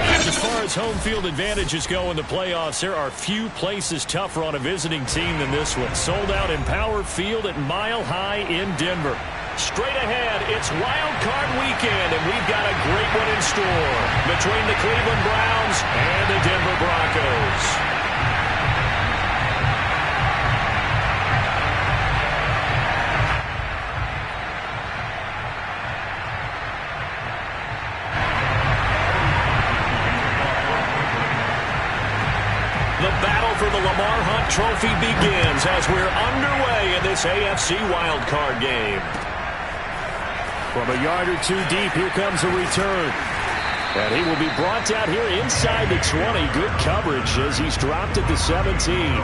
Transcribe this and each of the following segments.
As far as home field advantages go in the playoffs, there are few places tougher on a visiting team than this one. Sold out in Power Field at Mile High in Denver. Straight ahead, it's Wild Card Weekend, and we've got a great one in store between the Cleveland Browns and the Denver Broncos. The battle for the Lamar Hunt Trophy begins as we're underway in this AFC wildcard game. From a yard or two deep, here comes a return. And he will be brought down here inside the 20. Good coverage as he's dropped at the 17.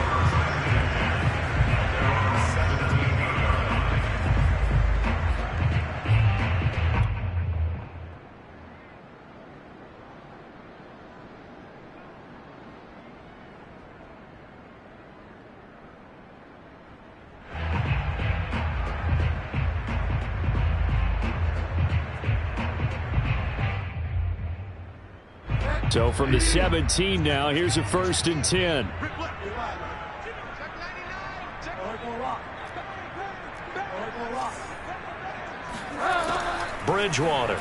So from the 17 now, here's a 1st and 10. Bridgewater.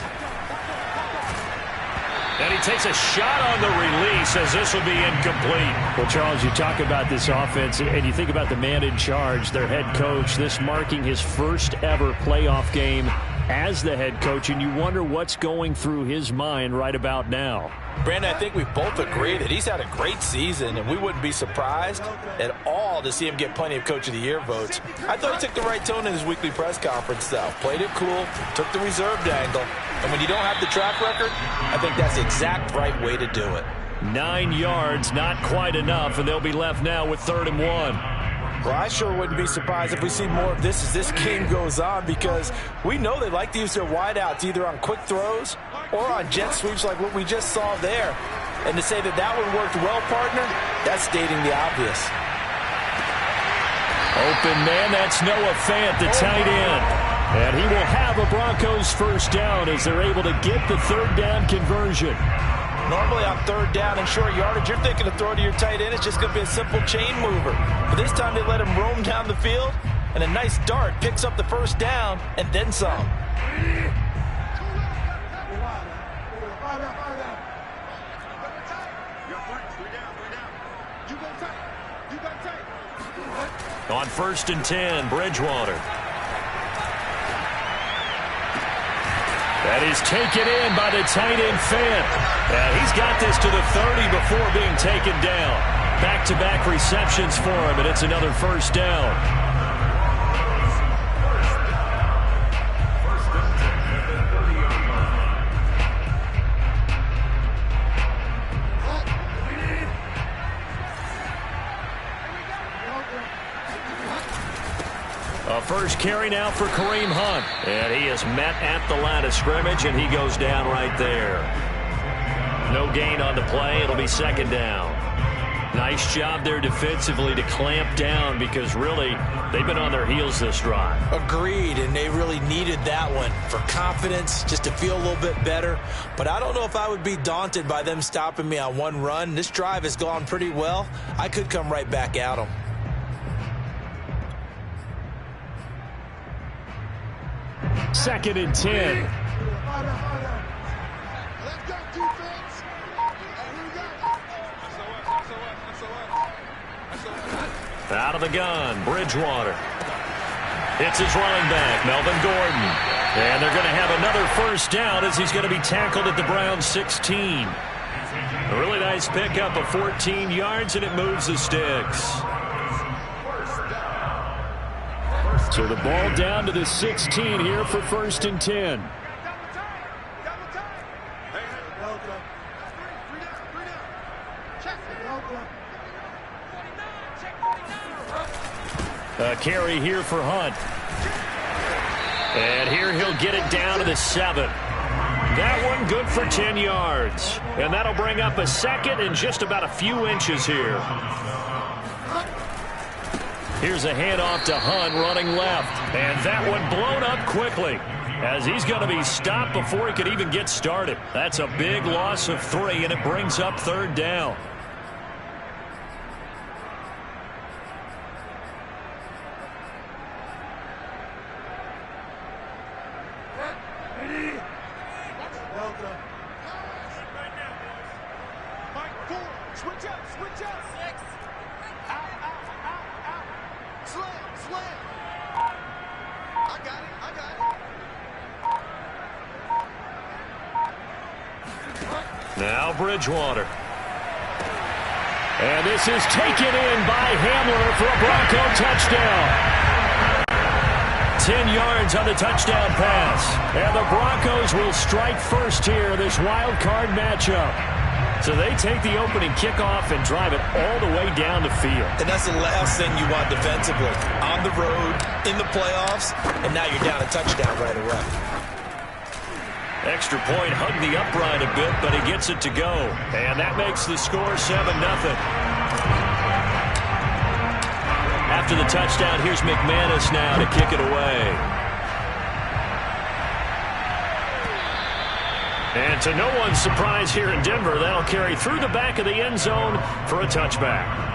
And he takes a shot on the release as this will be incomplete. Well, Charles, you talk about this offense and you think about the man in charge, their head coach, this marking his first ever playoff game as the head coach, and you wonder what's going through his mind right about now. Brandon, I think we both agree that he's had a great season, and we wouldn't be surprised at all to see him get plenty of Coach of the Year votes. I thought he took the right tone in his weekly press conference, though. Played it cool, took the reserved angle, and when you don't have the track record, I think that's the exact right way to do it. 9 yards, not quite enough, and they'll be left now with 3rd and 1. Well, I sure wouldn't be surprised if we see more of this as this game goes on, because we know they like to use their wideouts either on quick throws or on jet sweeps like what we just saw there. And to say that that one worked well, partner, that's stating the obvious. Open man, that's Noah Fant, the tight end. And he will have a Broncos 1st down as they're able to get the 3rd down conversion. Normally on 3rd down and short yardage, you're thinking of throwing to your tight end. It's just going to be a simple chain mover. But this time they let him roam down the field, and a nice dart picks up the 1st down and then some. On 1st and 10, Bridgewater. That is taken in by the tight end Fant. And he's got this to the 30 before being taken down. Back-to-back receptions for him, and it's another 1st down. A first carry now for Kareem Hunt. And he is met at the line of scrimmage, and he goes down right there. No gain on the play. It'll be 2nd down. Nice job there defensively to clamp down, because really they've been on their heels this drive. Agreed, and they really needed that one for confidence, just to feel a little bit better. But I don't know if I would be daunted by them stopping me on one run. This drive has gone pretty well. I could come right back at them. Second and 10. Out of the gun, Bridgewater. It's his running back, Melvin Gordon. And they're going to have another 1st down as he's going to be tackled at the Browns 16. A really nice pickup of 14 yards, and it moves the sticks. So the ball down to the 16 here for 1st and 10. A carry here for Hunt. And here he'll get it down to the 7. That one good for 10 yards. And that'll bring up a 2nd and just about a few inches here. Here's a handoff to Hunt running left. And that one blown up quickly. as he's going to be stopped before he could even get started. That's a big loss of 3, and it brings up 3rd down. Now Bridgewater. And this is taken in by Hamler for a Bronco touchdown. 10 yards on the touchdown pass. And the Broncos will strike first here, this wild card matchup. So they take the opening kickoff and drive it all the way down the field. And that's the last thing you want defensively. On the road, in the playoffs, and now you're down a touchdown right away. Extra point, hugged the upright a bit, but he gets it to go. And that makes the score 7-0. After the touchdown, here's McManus now to kick it away. And to no one's surprise here in Denver, that'll carry through the back of the end zone for a touchback.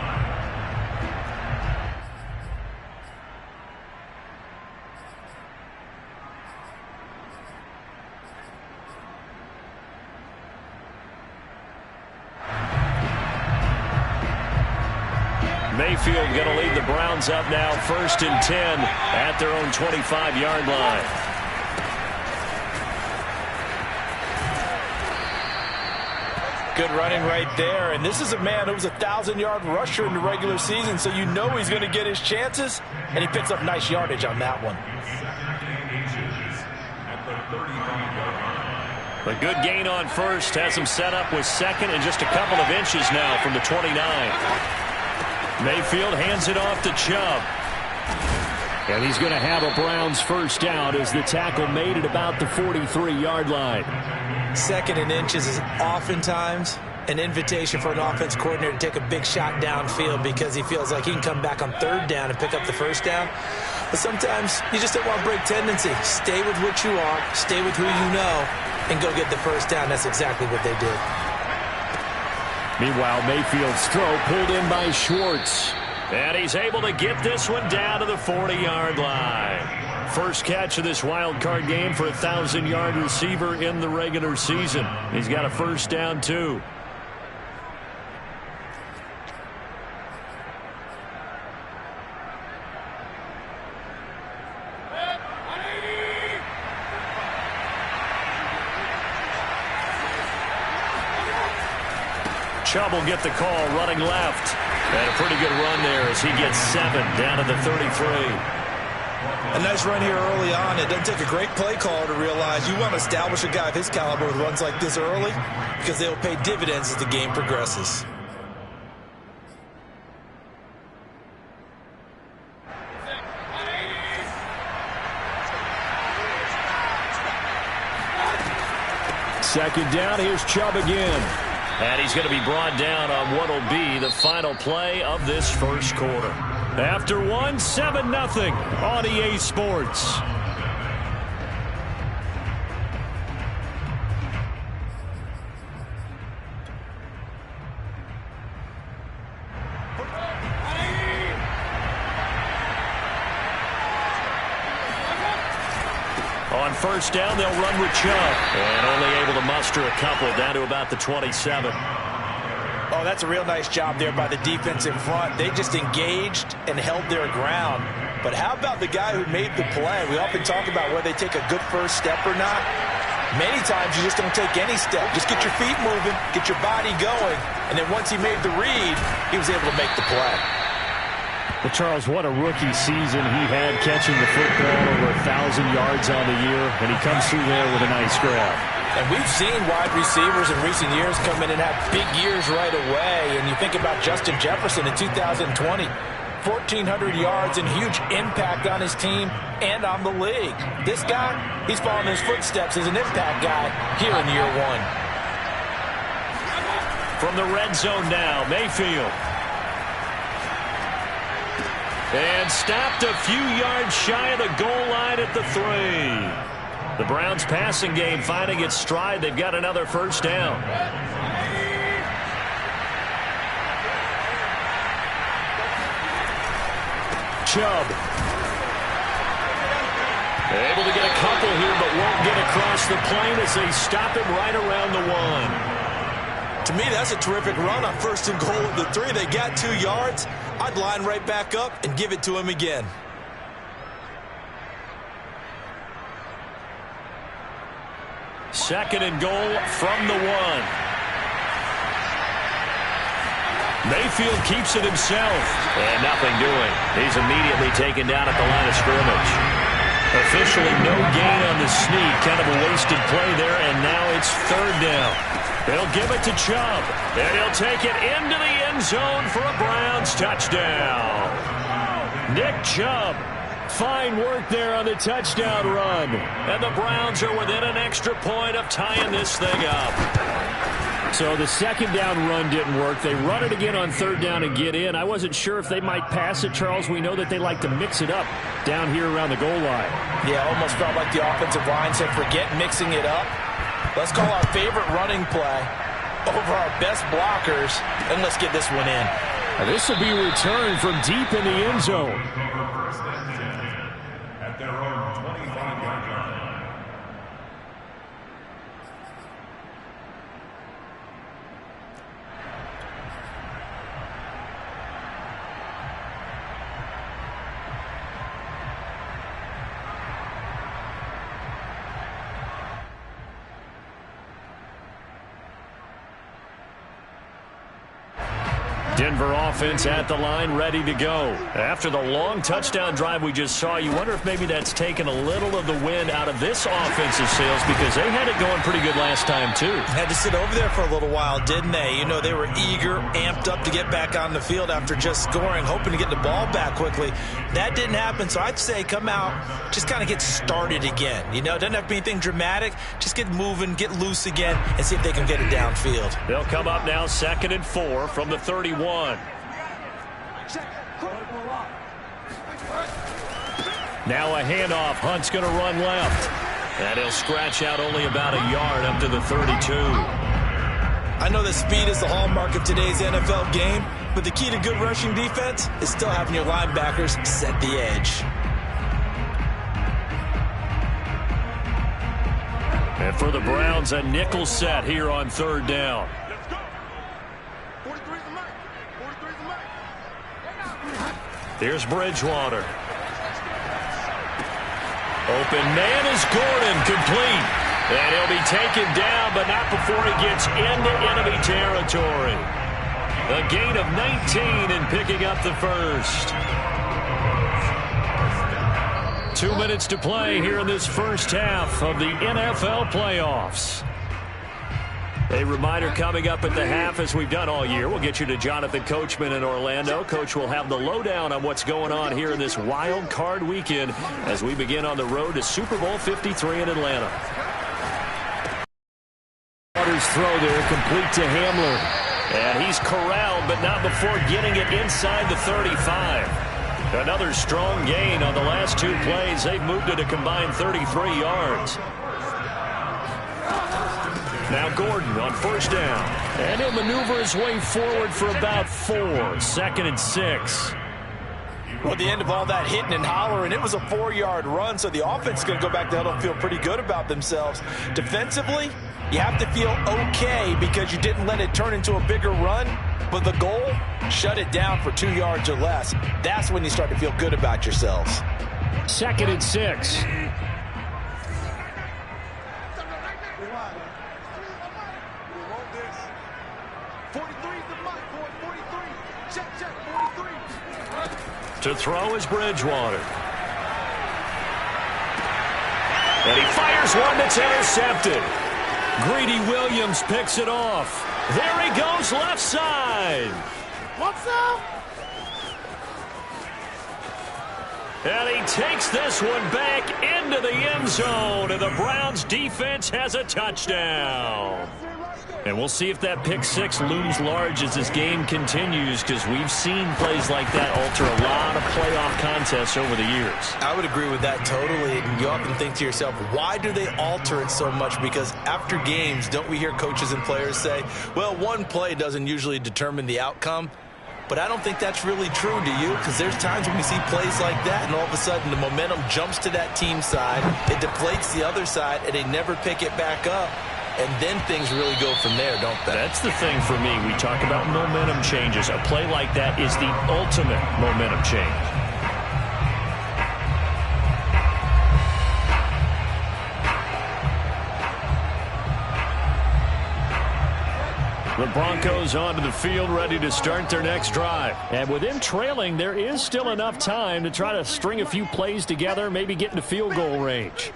Mayfield going to lead the Browns up now, 1st and 10 at their own 25-yard line. Good running right there, and this is a man who was a 1,000-yard rusher in the regular season, so you know he's going to get his chances, and he picks up nice yardage on that one. A good gain on 1st, has him set up with 2nd and just a couple of inches now from the 29. Mayfield hands it off to Chubb. And he's going to have a Browns 1st down as the tackle made at about the 43-yard line. 2nd and inches is oftentimes an invitation for an offense coordinator to take a big shot downfield because he feels like he can come back on 3rd down and pick up the 1st down. But sometimes you just don't want to break tendency. Stay with what you are, stay with who you know, and go get the 1st down. That's exactly what they did. Meanwhile, Mayfield's throw pulled in by Schwartz. And he's able to get this one down to the 40-yard line. First catch of this wild card game for a 1,000-yard receiver in the regular season. He's got a 1st down, too. Chubb will get the call running left. And a pretty good run there as he gets 7 down to the 33. A nice run here early on. It doesn't take a great play caller to realize you want to establish a guy of his caliber with runs like this early because they will pay dividends as the game progresses. Second down, here's Chubb again. And he's going to be brought down on what will be the final play of this 1st quarter. After 1, 7-0 on EA Sports. On 1st down, they'll run with Chubb. And only able to muster a couple down to about the 27. Oh, that's a real nice job there by the defense in front. They just engaged and held their ground. But how about the guy who made the play? We often talk about whether they take a good 1st step or not. Many times you just don't take any step. Just get your feet moving, get your body going. And then once he made the read, he was able to make the play. Well, Charles, what a rookie season he had catching the football over 1,000 yards on the year, and he comes through there with a nice grab. And we've seen wide receivers in recent years come in and have big years right away. And you think about Justin Jefferson in 2020, 1,400 yards and huge impact on his team and on the league. This guy, he's following his footsteps as an impact guy here in year 1. From the red zone now, Mayfield. And stopped a few yards shy of the goal line at the 3. The Browns passing game finding its stride. They've got another first down. Chubb. Able to get a couple here, but won't get across the plane as they stop him right around the 1. To me, that's a terrific run on 1st and goal of the 3. They got 2 yards. I'd line right back up and give it to him again. Second and goal from the 1. Mayfield keeps it himself. And nothing doing. He's immediately taken down at the line of scrimmage. Officially no gain on the sneak. Kind of a wasted play there, and now it's 3rd down. They'll give it to Chubb, and he'll take it into the end zone for a Browns touchdown. Nick Chubb. Fine work there on the touchdown run. And the Browns are within an extra point of tying this thing up. So the second down run didn't work. They run it again on 3rd down and get in. I wasn't sure if they might pass it, Charles. We know that they like to mix it up down here around the goal line. Yeah, almost felt like the offensive line said, forget mixing it up. Let's call our favorite running play over our best blockers, and let's get this one in. Now this will be returned from deep in the end zone. At their own 25-yard line. Denver offense at the line, ready to go. After the long touchdown drive we just saw, you wonder if maybe that's taken a little of the wind out of this offensive sails, because they had it going pretty good last time, too. Had to sit over there for a little while, didn't they? You know, they were eager, amped up to get back on the field after just scoring, hoping to get the ball back quickly. That didn't happen, so I'd say come out, just kind of get started again. You know, it doesn't have to be anything dramatic. Just get moving, get loose again, and see if they can get it downfield. They'll come up now 2nd and 4 from the 31. Now a handoff. Hunt's going to run left. And he'll scratch out only about a yard up to the 32. I know that speed is the hallmark of today's NFL game, but the key to good rushing defense is still having your linebackers set the edge. And for the Browns, a nickel set here on 3rd down. Here's Bridgewater. Open man is Gordon, complete. And he'll be taken down, but not before he gets into enemy territory. A gain of 19 and picking up the first. 2 minutes to play here in this first half of the NFL playoffs. A reminder coming up at the half, as we've done all year. We'll get you to Jonathan Coachman in Orlando. Coach will have the lowdown on what's going on here in this wild card weekend as we begin on the road to Super Bowl 53 in Atlanta. Waters throw there, complete to Hamler. And he's corralled, but not before getting it inside the 35. Another strong gain on the last 2 plays. They've moved it a combined 33 yards. Now Gordon on 1st down. And he'll maneuver his way forward for about 4. 2nd and 6. Well, at the end of all that hitting and hollering, it was a 4-yard run, so the offense is going to go back to huddle and feel pretty good about themselves. Defensively, you have to feel okay because you didn't let it turn into a bigger run, but the goal, shut it down for 2 yards or less. That's when you start to feel good about yourselves. 2nd and 6. To throw is Bridgewater. And he fires one that's intercepted. Greedy Williams picks it off. There he goes left side. What's up? And he takes this one back into the end zone, and the Browns defense has a touchdown. And we'll see if that pick six looms large as this game continues, because we've seen plays like that alter a lot of playoff contests over the years. I would agree with that totally. You often think to yourself, why do they alter it so much? Because after games, don't we hear coaches and players say, well, one play doesn't usually determine the outcome? But I don't think that's really true, do you? Because there's times when we see plays like that, and all of a sudden the momentum jumps to that team side, it deflates the other side, and they never pick it back up. And then things really go from there, don't they? That's the thing for me. We talk about momentum changes. A play like that is the ultimate momentum change. The Broncos onto the field, ready to start their next drive. And with them trailing, there is still enough time to try to string a few plays together, maybe get into field goal range.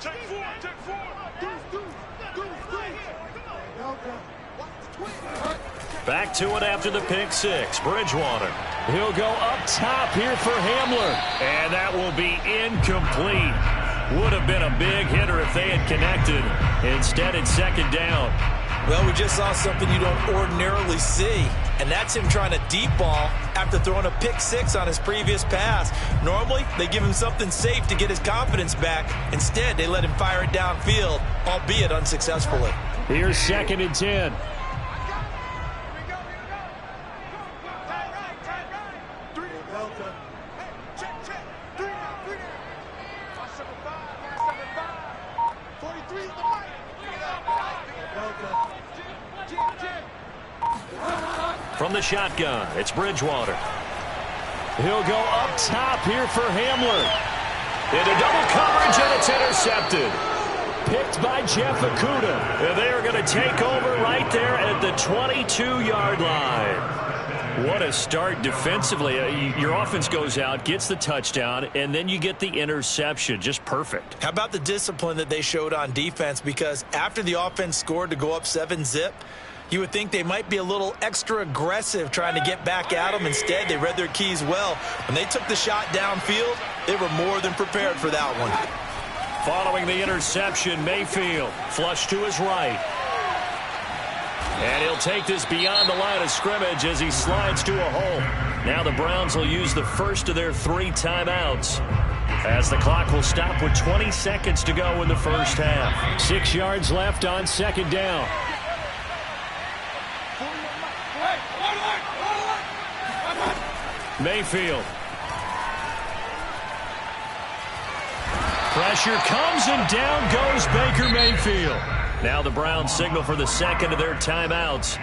Back to it after the pick six. Bridgewater. He'll go up top here for Hamler. And that will be incomplete. Would have been a big hitter if they had connected. Instead, it's second down. Well, we just saw something you don't ordinarily see, and that's him trying to deep ball after throwing a pick six on his previous pass. Normally, they give him something safe to get his confidence back. Instead, they let him fire it downfield, albeit unsuccessfully. Here's second and 10. From the shotgun, it's Bridgewater. He'll go up top here for Hamler. Into double coverage, and it's intercepted. Picked by Jeff Okudah. And they are going to take over right there at the 22-yard line. What a start defensively. Your offense goes out, gets the touchdown, and then you get the interception. Just perfect. How about the discipline that they showed on defense? Because after the offense scored to go up 7-zip, you would think they might be a little extra aggressive trying to get back at them. Instead, they read their keys well. When they took the shot downfield, they were more than prepared for that one. Following the interception, Mayfield flush to his right. And he'll take this beyond the line of scrimmage as he slides to a hole. Now the Browns will use the first of their 3 timeouts, as the clock will stop with 20 seconds to go in the first half. 6 yards left on second down. Mayfield. Pressure comes, and down goes Baker Mayfield. Now the Browns signal for the second of their timeouts,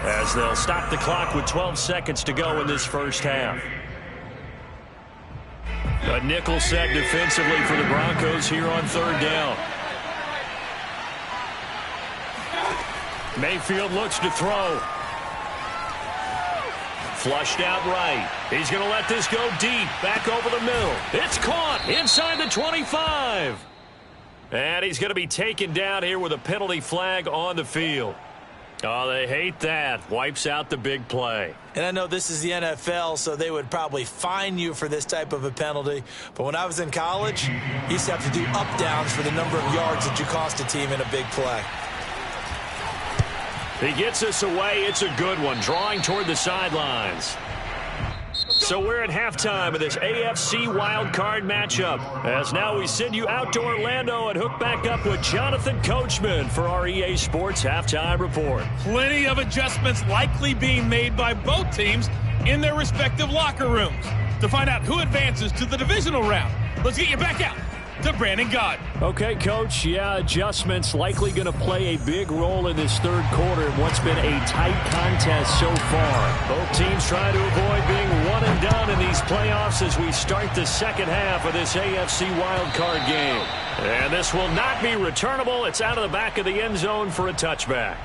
as they'll stop the clock with 12 seconds to go in this first half. A nickel set defensively for the Broncos here on third down. Mayfield looks to throw. Flushed out right. He's going to let this go deep. Back over the middle. It's caught inside the 25. And he's going to be taken down here with a penalty flag on the field. Oh, they hate that. Wipes out the big play. And I know this is the NFL, so they would probably fine you for this type of a penalty. But when I was in college, you used to have to do up-downs for the number of yards that you cost a team in a big play. He gets us away. It's a good one, drawing toward the sidelines. So we're at halftime of this AFC wildcard matchup, as now we send you out to Orlando and hook back up with Jonathan Coachman for our EA Sports Halftime Report. Plenty of adjustments likely being made by both teams in their respective locker rooms. To find out who advances to the divisional round, let's get you back out to Brandon Gaud. Okay, Coach. Yeah, adjustments likely going to play a big role in this third quarter in what's been a tight contest so far. Both teams trying to avoid being one and done in these playoffs as we start the second half of this AFC wildcard game. And this will not be returnable. It's out of the back of the end zone for a touchback.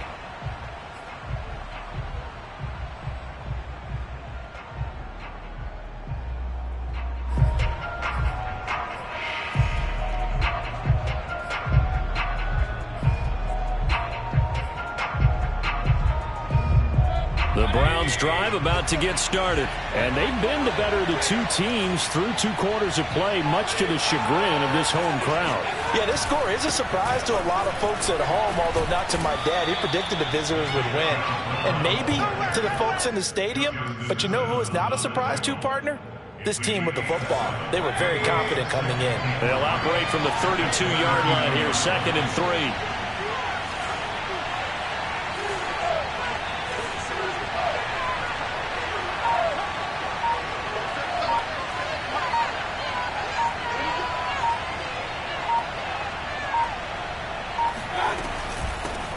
The Browns drive about to get started. And they've been the better of the two teams through 2 quarters of play, much to the chagrin of this home crowd. Yeah, this score is a surprise to a lot of folks at home, although not to my dad. He predicted the visitors would win. And maybe to the folks in the stadium. But you know who is not a surprise to, partner? This team with the football. They were very confident coming in. They'll operate from the 32-yard line here, 2nd and 3.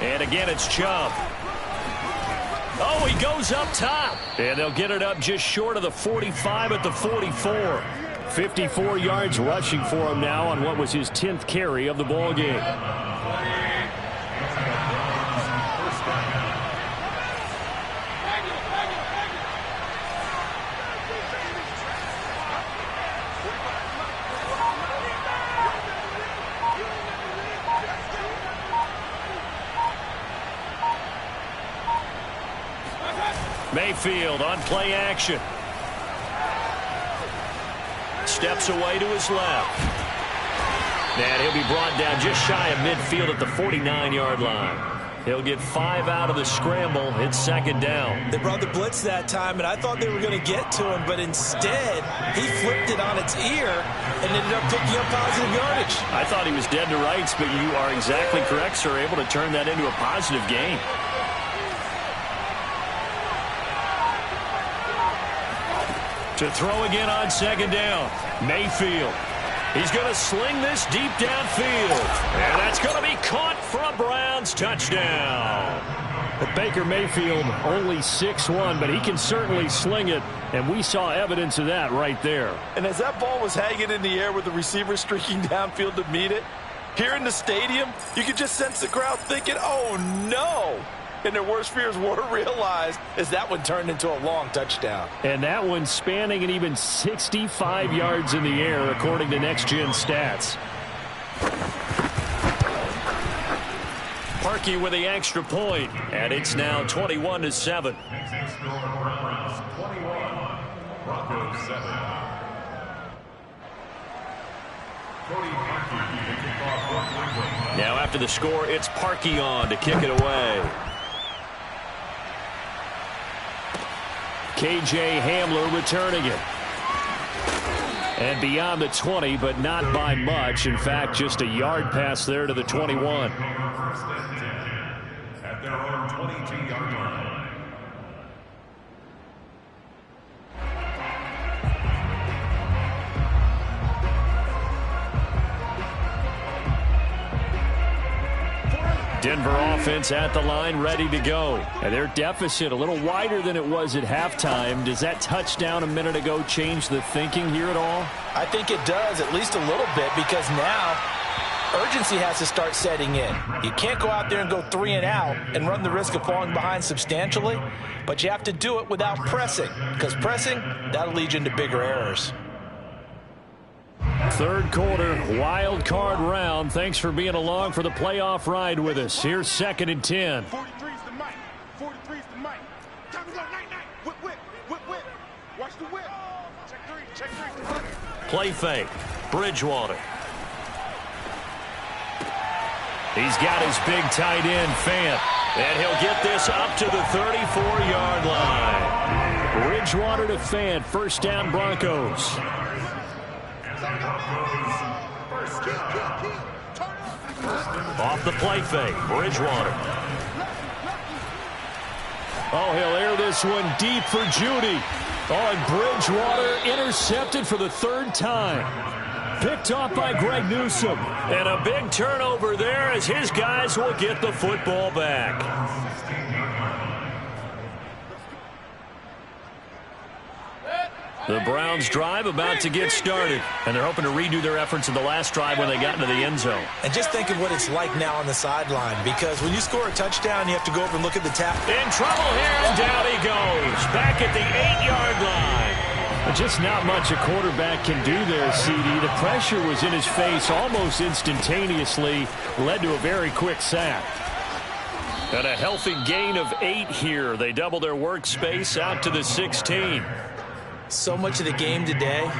And again, it's Chubb. Oh, he goes up top. And they'll get it up just short of the 45 at the 44. 54 yards rushing for him now on what was his 10th carry of the ball game. Mayfield on play action. Steps away to his left. And he'll be brought down just shy of midfield at the 49-yard line. He'll get 5 out of the scramble. It's 2nd down. They brought the blitz that time, and I thought they were going to get to him, but instead he flipped it on its ear and ended up picking up positive yardage. I thought he was dead to rights, but you are exactly correct, sir. Able to turn that into a positive gain. To throw again on 2nd down. Mayfield. He's going to sling this deep downfield. And that's going to be caught for a Browns touchdown. But Baker Mayfield only 6'1", but he can certainly sling it. And we saw evidence of that right there. And as that ball was hanging in the air with the receiver streaking downfield to meet it, here in the stadium, you could just sense the crowd thinking, oh, no. And their worst fears were realized as that one turned into a long touchdown. And that one spanning and even 65 yards in the air, according to Next Gen Stats. Parkey with the extra point, and it's now 21-7. Now after the score, it's Parkey on to kick it away. K.J. Hamler returning it. And beyond the 20, but not by much. In fact, just a yard pass there to the 21. At their own 22-yard line. Denver offense at the line, ready to go. And their deficit a little wider than it was at halftime. Does that touchdown a minute ago change the thinking here at all? I think it does, at least a little bit, because now urgency has to start setting in. You can't go out there and go 3 and out and run the risk of falling behind substantially, but you have to do it without pressing, because pressing, that'll lead you into bigger errors. 3rd quarter, wild card round. Thanks for being along for the playoff ride with us. Here's 2nd and 10. 43's the mic. 43's the mic. Time to go. Night. Whip. Watch the whip. Check 3. Play fake. Bridgewater. He's got his big tight end, Fant. And he'll get this up to the 34-yard line. Bridgewater to Fant. 1st down, Broncos. Off the play fake, Bridgewater. Oh, he'll air this one deep for Judy. Oh, and Bridgewater intercepted for the 3rd time. Picked off by Greg Newsome. And a big turnover there as his guys will get the football back. The Browns drive about to get started, and they're hoping to redo their efforts in the last drive when they got into the end zone. And just think of what it's like now on the sideline, because when you score a touchdown, you have to go over and look at the tap. In trouble here, and down he goes. Back at the 8-yard line. But just not much a quarterback can do there, CD. The pressure was in his face almost instantaneously, led to a very quick sack. And a healthy gain of 8 here. They double their workspace out to the 16. So much of the game today,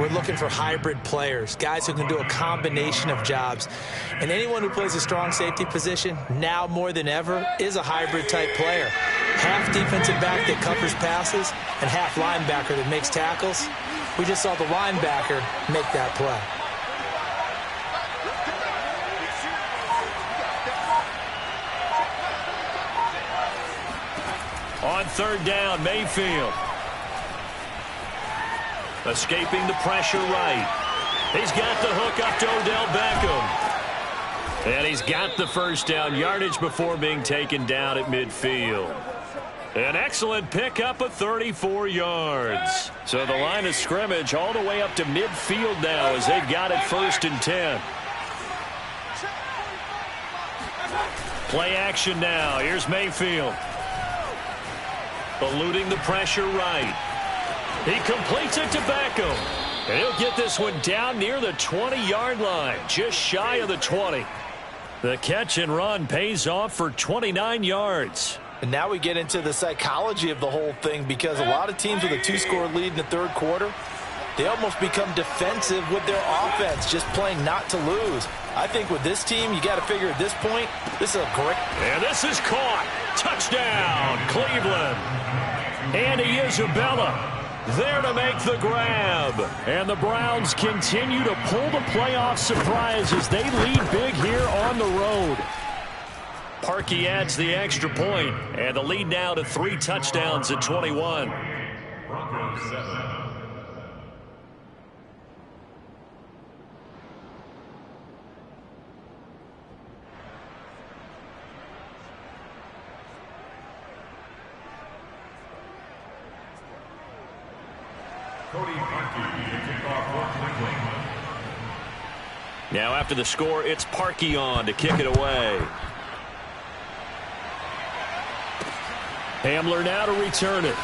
we're looking for hybrid players, guys who can do a combination of jobs. And anyone who plays a strong safety position, now more than ever, is a hybrid-type player. Half defensive back that covers passes and half linebacker that makes tackles. We just saw the linebacker make that play. On third down, Mayfield. Escaping the pressure right. He's got the hook up to Odell Beckham. And he's got the first down yardage before being taken down at midfield. An excellent pickup of 34 yards. So the line of scrimmage all the way up to midfield now as they've got it 1st and 10. Play action now. Here's Mayfield. Eluding the pressure right. He completes it to Beckham. And he'll get this one down near the 20-yard line, just shy of the 20. The catch and run pays off for 29 yards. And now we get into the psychology of the whole thing, because a lot of teams with a 2-score lead in the third quarter, they almost become defensive with their offense, just playing not to lose. I think with this team, you got to figure at this point, this is a great... And this is caught. Touchdown, Cleveland. Andy Isabella there to make the grab. And the Browns continue to pull the playoff surprise as they lead big here on the road. Parkey adds the extra point, and the lead now to 3 touchdowns at 21. Broncos 7. Cody Parkey to kick off for Cleveland. Now after the score, it's Parkey on to kick it away. Hamler now to return it.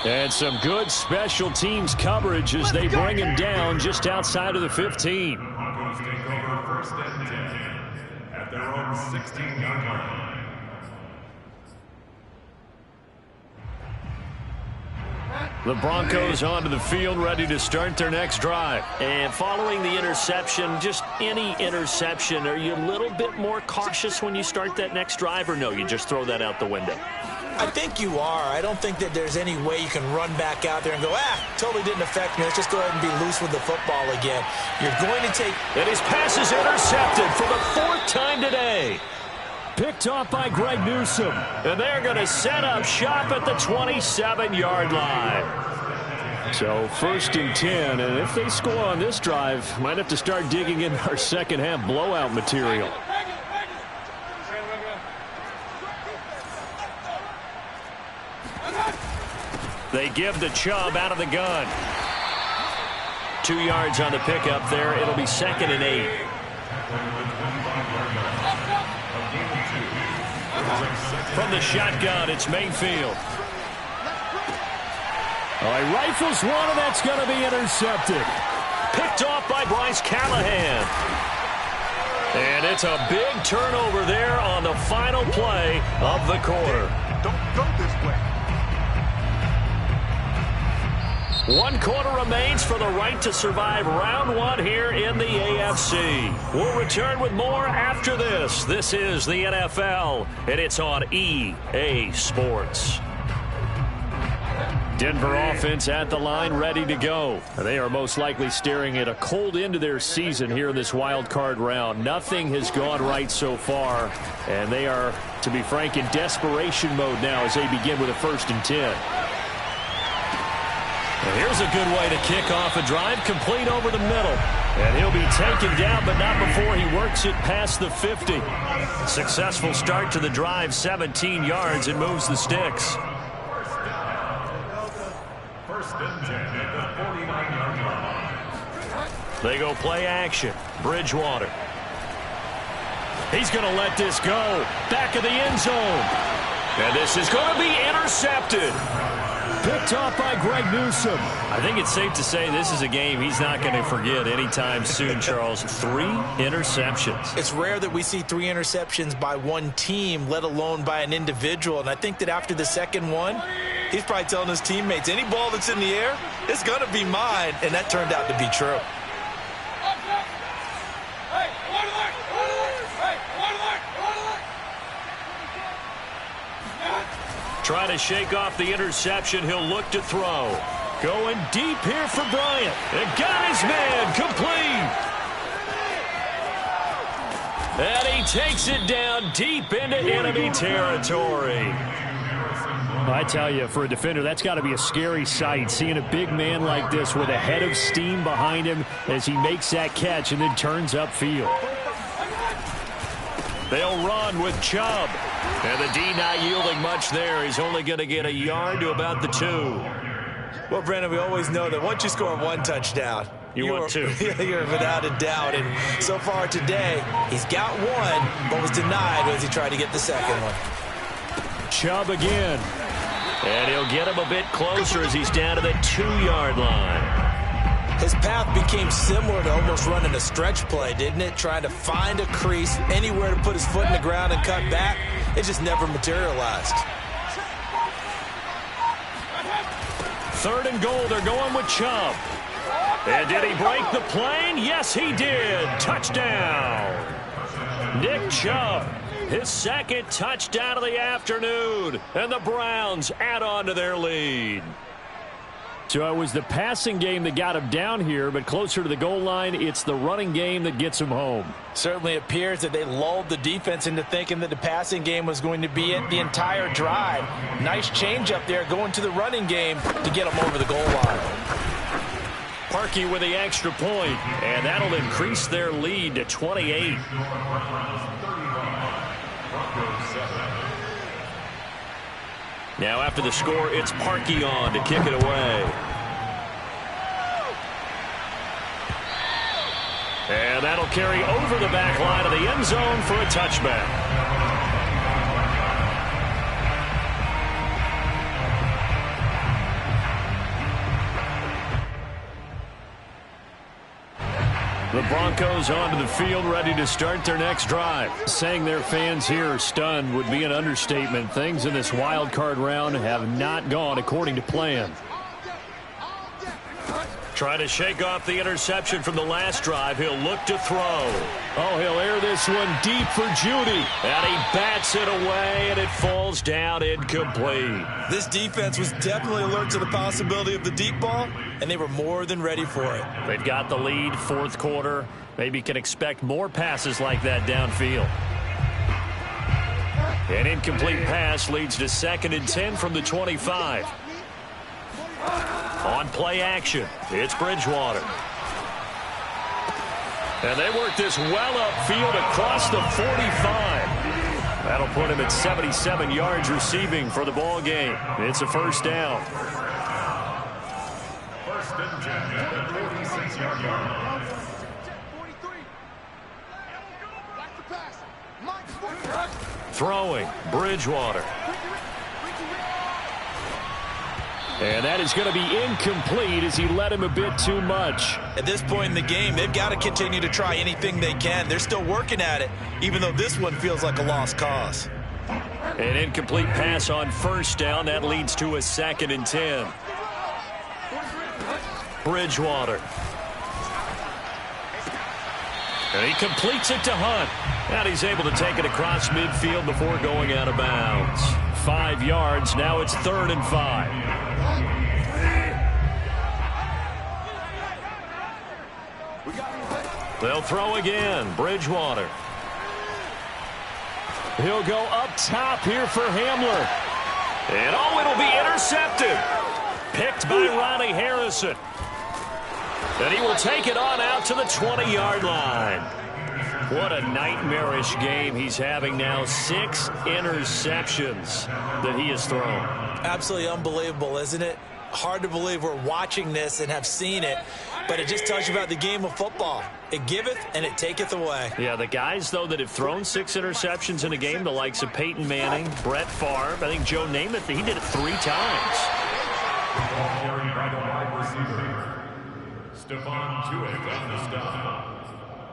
And some good special teams coverage as they bring him down just outside of the 15. Broncos take over 1st and 10 at their own 16-yard line. The Broncos onto the field, ready to start their next drive. And following the interception, just any interception, are you a little bit more cautious when you start that next drive, or no, you just throw that out the window? I think you are. I don't think that there's any way you can run back out there and go, totally didn't affect me. Let's just go ahead and be loose with the football again. You're going to take... And his pass is intercepted for the 4th time today. Picked off by Greg Newsome. And they're going to set up shop at the 27-yard line. So 1st and 10, and if they score on this drive, might have to start digging in our second half blowout material. They give the Chubb out of the gun. 2 yards on the pickup there. It'll be 2nd and 8. From the shotgun, it's Mayfield. He rifles one, and that's going to be intercepted. Picked off by Bryce Callahan. And it's a big turnover there on the final play of the quarter. Don't go this way. 1 quarter remains for the right to survive round 1 here in the AFC. We'll return with more after this. This is the NFL, and it's on EA Sports. Denver offense at the line, ready to go. They are most likely staring at a cold end to their season here in this wild card round. Nothing has gone right so far, and they are, to be frank, in desperation mode now as they begin with a 1st and 10. And here's a good way to kick off a drive, complete over the middle. And he'll be taken down, but not before he works it past the 50. Successful start to the drive, 17 yards, and moves the sticks. 1st and 10 at the 49-yard line. They go play action. Bridgewater. He's going to let this go. Back of the end zone. And this is going to be intercepted. Picked off by Greg Newsome. I think it's safe to say this is a game he's not going to forget anytime soon, Charles. 3 interceptions. It's rare that we see 3 interceptions by one team, let alone by an individual. And I think that after the second one, he's probably telling his teammates, any ball that's in the air, it's going to be mine. And that turned out to be true. Trying to shake off the interception. He'll look to throw. Going deep here for Bryant. And got his man complete. And he takes it down deep into enemy territory. I tell you, for a defender, that's got to be a scary sight, seeing a big man like this with a head of steam behind him as he makes that catch and then turns upfield. They'll run with Chubb. And the D not yielding much there. He's only going to get a yard to about the 2. Well, Brandon, we always know that once you score 1 touchdown, you want 2. You're without a doubt. And so far today, he's got 1, but was denied as he tried to get the second one. Chubb again. And he'll get him a bit closer as he's down to the 2-yard line. His path became similar to almost running a stretch play, didn't it? Trying to find a crease, anywhere to put his foot in the ground and cut back. It just never materialized. 3rd and goal, they're going with Chubb. And did he break the plane? Yes, he did. Touchdown. Nick Chubb, his 2nd touchdown of the afternoon. And the Browns add on to their lead. So it was the passing game that got him down here, but closer to the goal line, it's the running game that gets him home. Certainly appears that they lulled the defense into thinking that the passing game was going to be it the entire drive. Nice change up there going to the running game to get him over the goal line. Parkey with the extra point, and that'll increase their lead to 28. Now after the score, it's Parkey on to kick it away. And that'll carry over the back line of the end zone for a touchback. The Broncos onto the field, ready to start their next drive. Saying their fans here are stunned would be an understatement. Things in this wild card round have not gone according to plan. Trying to shake off the interception from the last drive. He'll look to throw. Oh, he'll air this one deep for Judy. And he bats it away, and it falls down incomplete. This defense was definitely alert to the possibility of the deep ball, and they were more than ready for it. They've got the lead, 4th quarter. Maybe can expect more passes like that downfield. An incomplete pass leads to 2nd and 10 from the 25. On play action, it's Bridgewater. And they work this well upfield across the 45. That'll put him at 77 yards receiving for the ball game. It's a 1st down. 1st and 10 at the 46-yard line. Throwing, Bridgewater. And that is going to be incomplete as he led him a bit too much. At this point in the game, they've got to continue to try anything they can. They're still working at it, even though this one feels like a lost cause. An incomplete pass on 1st down. That leads to a 2nd and 10. Bridgewater. And he completes it to Hunt. And he's able to take it across midfield before going out of bounds. 5 yards. Now it's 3rd and 5. They'll throw again. Bridgewater. He'll go up top here for Hamler. And oh, it'll be intercepted. Picked by Ronnie Harrison. And he will take it on out to the 20-yard line. What a nightmarish game he's having now. 6 interceptions that he has thrown. Absolutely unbelievable, isn't it? Hard to believe we're watching this and have seen it, but it just tells you about the game of football. It giveth and it taketh away. Yeah, the guys, though, that have thrown 6 interceptions in a game, the likes of Peyton Manning, Brett Favre, I think Joe Namath, he did it 3 times. Ball carried by the wide receiver. Stephon Tuitt on the stop.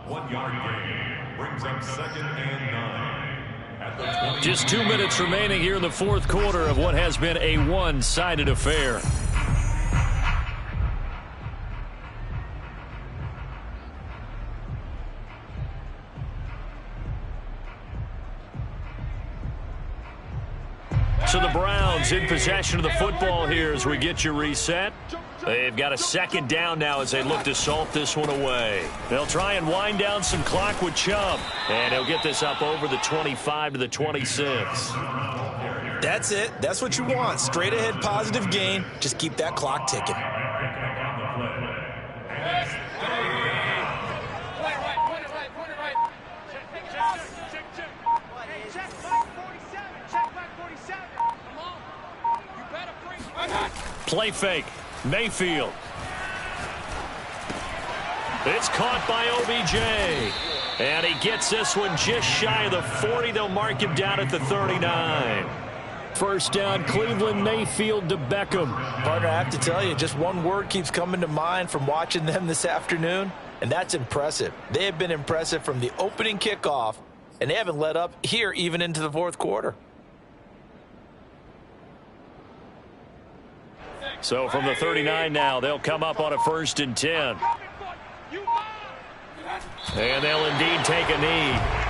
1 yard gain brings up 2nd and 9. At the 20. Just 2 minutes remaining here in the fourth quarter of what has been a one-sided affair. So the Browns in possession of the football here as we get you reset. They've got a 2nd down now as they look to salt this one away. They'll try and wind down some clock with Chubb. And he'll get this up over the 25 to the 26. That's it. That's what you want. Straight ahead positive gain. Just keep that clock ticking. Play fake. Mayfield. It's caught by OBJ. And he gets this one just shy of the 40. They'll mark him down at the 39. First down, Cleveland. Mayfield to Beckham. Partner, I have to tell you, just one word keeps coming to mind from watching them this afternoon, and that's impressive. They have been impressive from the opening kickoff, and they haven't let up here even into the fourth quarter. So from the 39 now, they'll come up on a 1st and 10. And they'll indeed take a knee.